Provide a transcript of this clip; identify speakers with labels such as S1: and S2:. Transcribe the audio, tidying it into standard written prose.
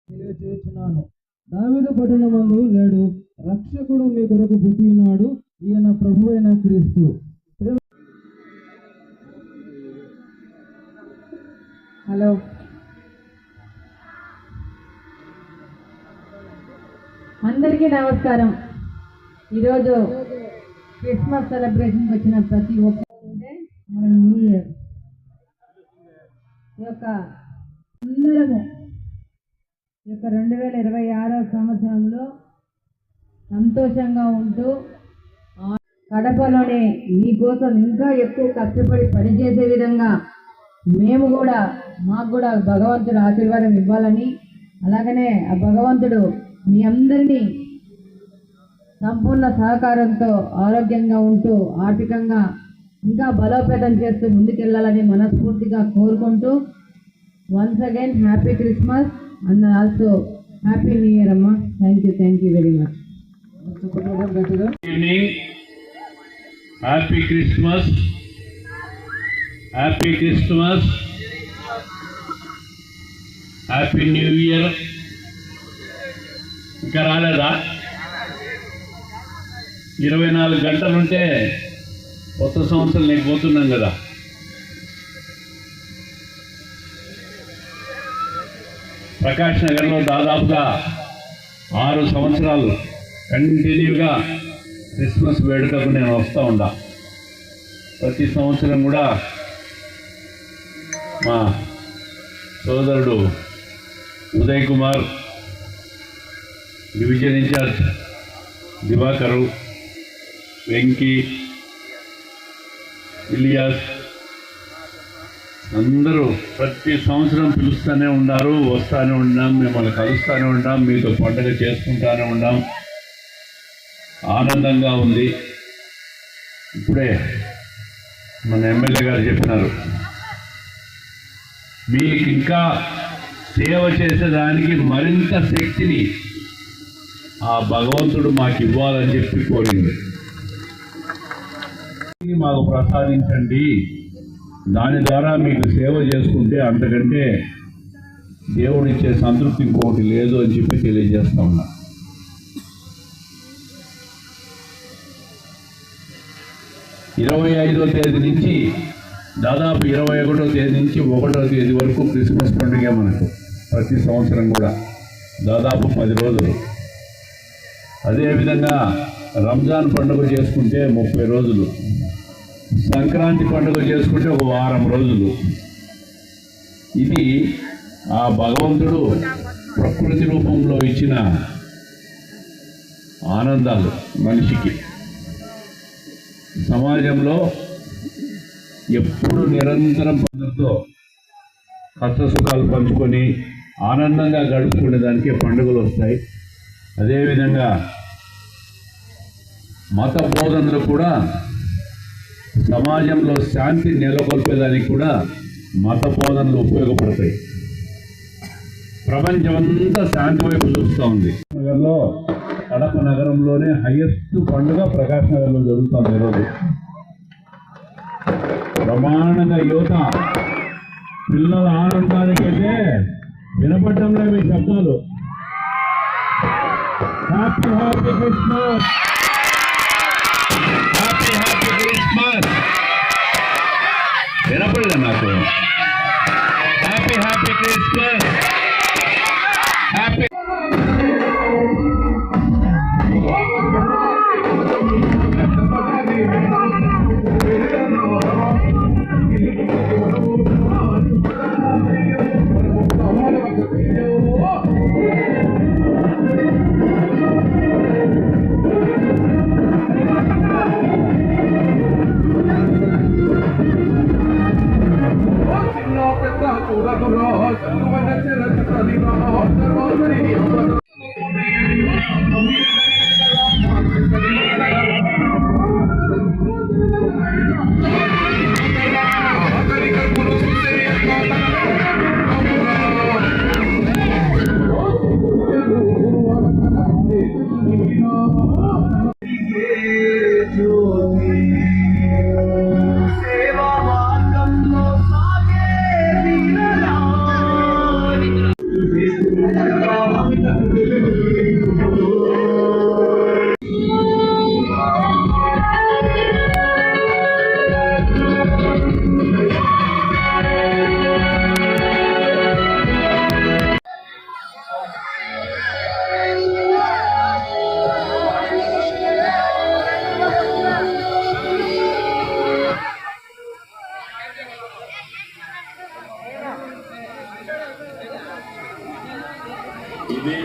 S1: తెలియచేస్తున్నాను. దావీదు పట్టణమందు నేడు రక్షకుడు మీ కొరకు పుట్టి ఉన్నాడు, ఈయన ప్రభువైన క్రీస్తు.
S2: హలో, అందరికీ నమస్కారం. ఈరోజు క్రిస్మస్ సెలబ్రేషన్కి వచ్చిన ప్రతి ఒక్కరంటే మన న్యూ ఇయర్ ఈ యొక్క అందరము ఈ యొక్క 2026 సంవత్సరంలో సంతోషంగా ఉంటూ కడపలోనే మీకోసం ఇంకా ఎక్కువ కష్టపడి పనిచేసే విధంగా మాకు కూడా భగవంతుడు ఆశీర్వాదం ఇవ్వాలని, అలాగనే ఆ భగవంతుడు మీ అందరినీ సంపూర్ణ సహకారంతో ఆరోగ్యంగా ఉంటూ ఆర్థికంగా ఇంకా బలోపేతం చేస్తూ ముందుకెళ్ళాలని మనస్ఫూర్తిగా కోరుకుంటూ once again happy Christmas and also happy new year అమ్మా. Thank you very much.
S3: Happy Christmas, happy Christmas, happy new year. ఇంకా రాలేదా? 24 గంటలుంటే కొత్త సంవత్సరం లేకపోతున్నాం కదా. ప్రకాష్ నగర్లో దాదాపుగా 6 సంవత్సరాలు కంటిన్యూగా క్రిస్మస్ వేడుకకు నేను వస్తూ ఉండా. ప్రతి సంవత్సరం కూడా మా సోదరుడు ఉదయ్ కుమార్, డివిజన్ ఇన్ఛార్జ్ దివాకరు, వెంకీ, ఇలియాస్ అందరూ ప్రతి సంవత్సరం పిలుస్తూనే ఉన్నారు, వస్తూనే ఉన్నాం, మిమ్మల్ని కలుస్తూనే ఉంటాం, మీతో పండుగ చేసుకుంటూనే ఉన్నాం. ఆనందంగా ఉంది. ఇప్పుడే మన ఎమ్మెల్యే గారు చెప్పినారు, మీకు ఇంకా సేవ చేసేదానికి మరింత శక్తిని ఆ భగవంతుడు మాకు ఇవ్వాలని చెప్పి కోరింది. మాకు ప్రసాదించండి, దాని ద్వారా మీకు సేవ చేసుకుంటే అంతకంటే దేవుడిచ్చే సంతృప్తి ఇంకోటి లేదు అని చెప్పి తెలియజేస్తా ఉన్నా. ఇరవై 25వ తేదీ నుంచి దాదాపు 21వ తేదీ నుంచి 1వ తేదీ వరకు క్రిస్మస్ పండుగ మనకు ప్రతి సంవత్సరం కూడా దాదాపు 10 రోజులు. అదేవిధంగా రంజాన్ పండుగ చేసుకుంటే 30 రోజులు, సంక్రాంతి పండుగ చేసుకుంటే 1 వారం రోజులు. ఇది ఆ భగవంతుడు ప్రకృతి రూపంలో ఇచ్చిన ఆనందాలు. మనిషికి సమాజంలో ఎప్పుడు నిరంతరం పండుగతో కష్ట సుఖాలు పంచుకొని ఆనందంగా గడుపుకునే దానికే పండుగలు వస్తాయి. అదేవిధంగా మత బోధనలు కూడా సమాజంలో శాంతి నెలకొల్పేదానికి కూడా మత బోధనలు ఉపయోగపడతాయి. ప్రపంచమంతా శాంతి వైపు చూస్తూ ఉంది. నగర్లో కడప నగరంలోనే హైయెస్ట్ పండుగ ప్రకాష్ నగర్లో జరుగుతుంది ఈరోజు. ప్రమాణంగా యువత పిల్లల ఆనందానికైతే వినపడటంలో మీ శబ్దాలు. Happy happy Christmas, happy happy Christmas వినపడదా నాకు? Happy happy Christmas, happy.
S4: Thank you. ఇది